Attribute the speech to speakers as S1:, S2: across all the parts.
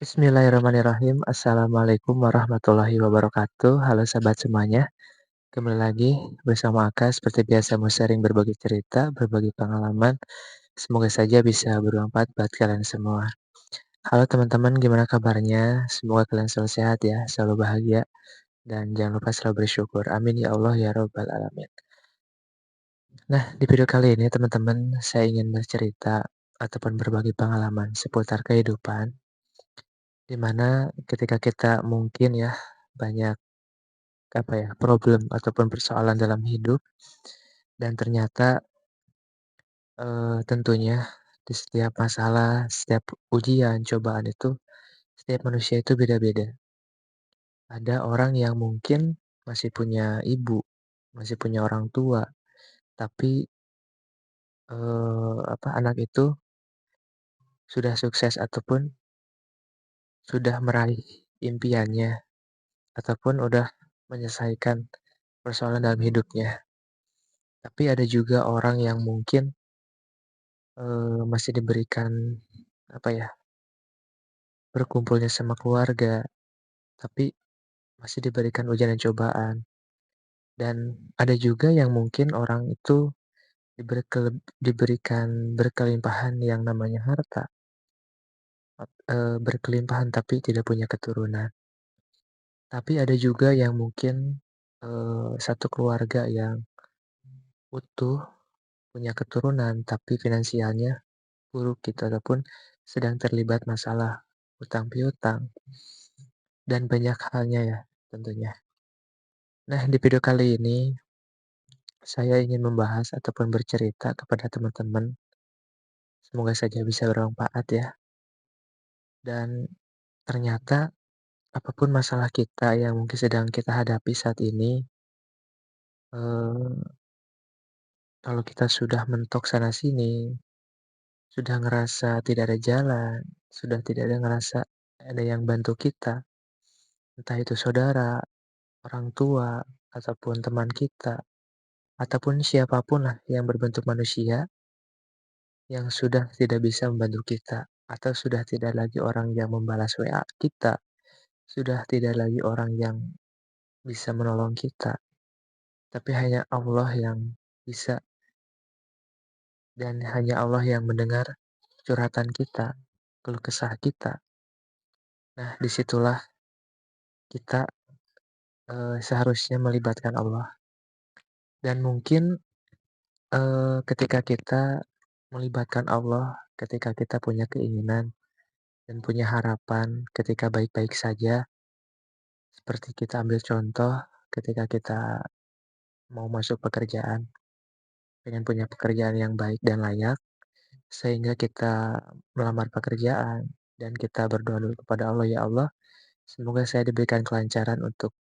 S1: Bismillahirrahmanirrahim. Assalamualaikum warahmatullahi wabarakatuh. Halo sahabat semuanya. Kembali lagi bersama Aka seperti biasa mau sharing berbagi cerita, berbagi pengalaman. Semoga saja bisa bermanfaat buat kalian semua. Halo teman-teman, gimana kabarnya? Semoga kalian selalu sehat ya, selalu bahagia. Dan jangan lupa selalu bersyukur. Amin ya Allah ya Rabbal Alamin. Nah, di video kali ini teman-teman, saya ingin bercerita ataupun berbagi pengalaman seputar kehidupan. Di mana ketika kita mungkin ya banyak problem ataupun persoalan dalam hidup dan ternyata, tentunya di setiap masalah, setiap ujian, cobaan itu, setiap manusia itu beda-beda. Ada orang yang mungkin masih punya ibu, masih punya orang tua, tapi, anak itu sudah sukses ataupun sudah meraih impiannya, ataupun udah menyelesaikan persoalan dalam hidupnya. Tapi ada juga orang yang mungkin masih diberikan, apa ya, berkumpulnya sama keluarga, tapi masih diberikan ujian dan cobaan. Dan ada juga yang mungkin orang itu diberikan berkelimpahan yang namanya harta, berkelimpahan tapi tidak punya keturunan. Tapi ada juga yang mungkin, satu keluarga yang utuh, punya keturunan, tapi finansialnya buruk gitu, ataupun sedang terlibat masalah hutang piutang. Dan banyak halnya ya tentunya. Nah, di video kali ini saya ingin membahas ataupun bercerita kepada teman-teman, semoga saja bisa bermanfaat ya. Dan ternyata apapun masalah kita yang mungkin sedang kita hadapi saat ini, eee, kalau kita sudah mentok sana sini, sudah ngerasa tidak ada jalan, sudah tidak ada ngerasa ada yang bantu kita, entah itu saudara, orang tua, ataupun teman kita, ataupun siapapun lah yang berbentuk manusia yang sudah tidak bisa membantu kita, atau sudah tidak lagi orang yang membalas WA kita, sudah tidak lagi orang yang bisa menolong kita, tapi hanya Allah yang bisa dan hanya Allah yang mendengar curhatan kita, keluh kesah kita. Nah, disitulah kita seharusnya melibatkan Allah. Dan mungkin ketika kita melibatkan Allah, ketika kita punya keinginan dan punya harapan, ketika baik-baik saja, seperti kita ambil contoh ketika kita mau masuk pekerjaan, pengen punya pekerjaan yang baik dan layak, sehingga kita melamar pekerjaan dan kita berdoa dulu kepada Allah, "Ya Allah, semoga saya diberikan kelancaran untuk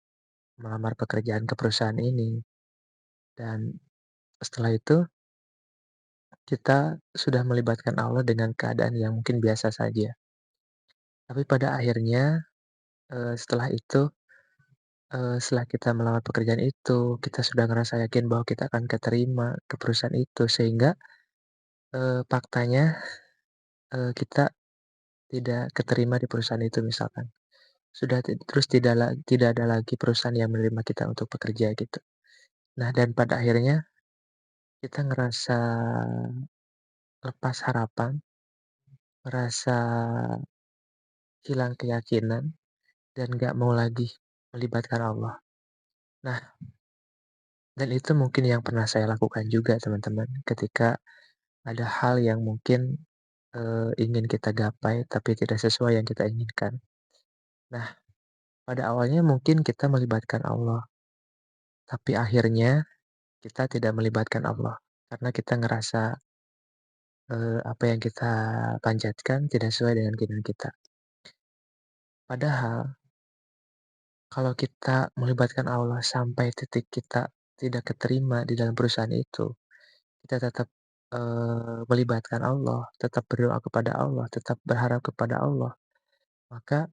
S1: melamar pekerjaan ke perusahaan ini." Dan setelah itu kita sudah melibatkan Allah dengan keadaan yang mungkin biasa saja. Tapi pada akhirnya, setelah itu, setelah kita melamar pekerjaan itu, kita sudah ngerasa yakin bahwa kita akan keterima ke perusahaan itu, sehingga faktanya, kita tidak keterima di perusahaan itu misalkan. Sudah terus tidak ada lagi perusahaan yang menerima kita untuk bekerja gitu. Nah, dan pada akhirnya kita ngerasa lepas harapan, ngerasa hilang keyakinan, dan nggak mau lagi melibatkan Allah. Nah, dan itu mungkin yang pernah saya lakukan juga teman-teman, ketika ada hal yang mungkin, ingin kita gapai tapi tidak sesuai yang kita inginkan. Nah, pada awalnya mungkin kita melibatkan Allah, tapi akhirnya kita tidak melibatkan Allah, karena kita ngerasa, apa yang kita panjatkan tidak sesuai dengan keinginan kita. Padahal kalau kita melibatkan Allah sampai titik kita tidak keterima di dalam perusahaan itu, kita tetap, melibatkan Allah, tetap berdoa kepada Allah, tetap berharap kepada Allah, maka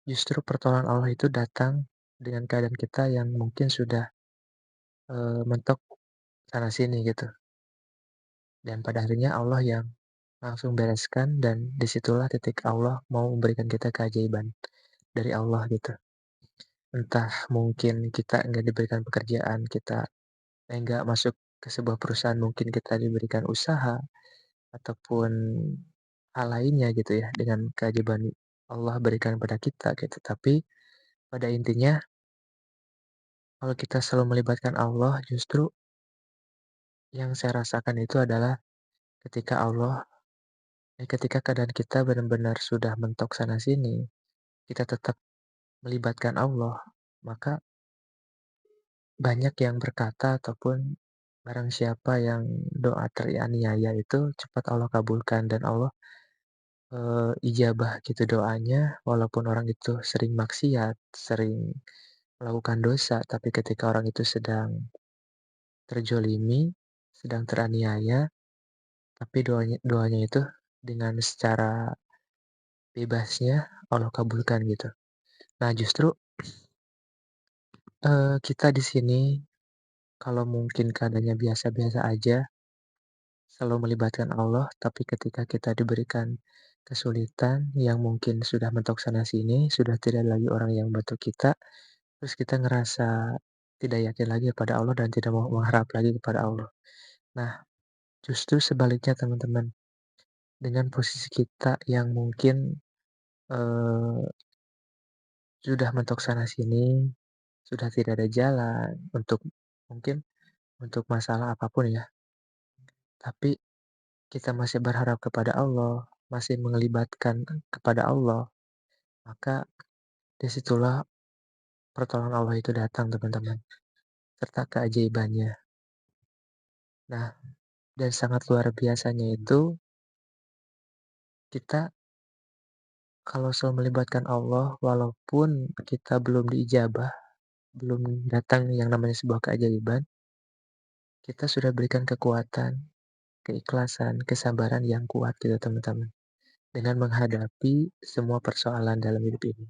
S1: justru pertolongan Allah itu datang dengan keadaan kita yang mungkin sudah, mentok sana sini gitu. Dan pada akhirnya Allah yang langsung bereskan dan disitulah titik Allah mau memberikan kita keajaiban dari Allah gitu. Entah mungkin kita nggak diberikan pekerjaan, kita nggak masuk ke sebuah perusahaan, mungkin kita diberikan usaha ataupun hal lainnya gitu ya, dengan keajaiban Allah berikan pada kita gitu. Tapi pada intinya kalau kita selalu melibatkan Allah, justru yang saya rasakan itu adalah ketika ketika keadaan kita benar-benar sudah mentok sana sini, kita tetap melibatkan Allah, maka banyak yang berkata ataupun barang siapa yang doa teraniaya itu cepat Allah kabulkan dan Allah, ijabah gitu doanya walaupun orang itu sering maksiat, sering melakukan dosa, tapi ketika orang itu sedang terzolimi, sedang teraniaya, tapi doanya doanya itu dengan secara bebasnya Allah kabulkan gitu. Nah justru, kita di sini kalau mungkin keadaannya biasa-biasa aja, selalu melibatkan Allah, tapi ketika kita diberikan kesulitan yang mungkin sudah mentok sana sini, sudah tidak lagi orang yang bantu kita, terus kita ngerasa tidak yakin lagi kepada Allah dan tidak mau mengharap lagi kepada Allah. Nah, justru sebaliknya teman-teman, dengan posisi kita yang mungkin, eee, sudah mentok sana sini, sudah tidak ada jalan untuk mungkin untuk masalah apapun ya, tapi kita masih berharap kepada Allah, masih mengelibatkan kepada Allah, maka disitulah pertolongan Allah itu datang teman-teman, serta keajaibannya. Nah, dan sangat luar biasanya itu, kita kalau selalu melibatkan Allah, walaupun kita belum diijabah, belum datang yang namanya sebuah keajaiban, kita sudah berikan kekuatan, keikhlasan, kesabaran yang kuat gitu teman-teman, dengan menghadapi semua persoalan dalam hidup ini.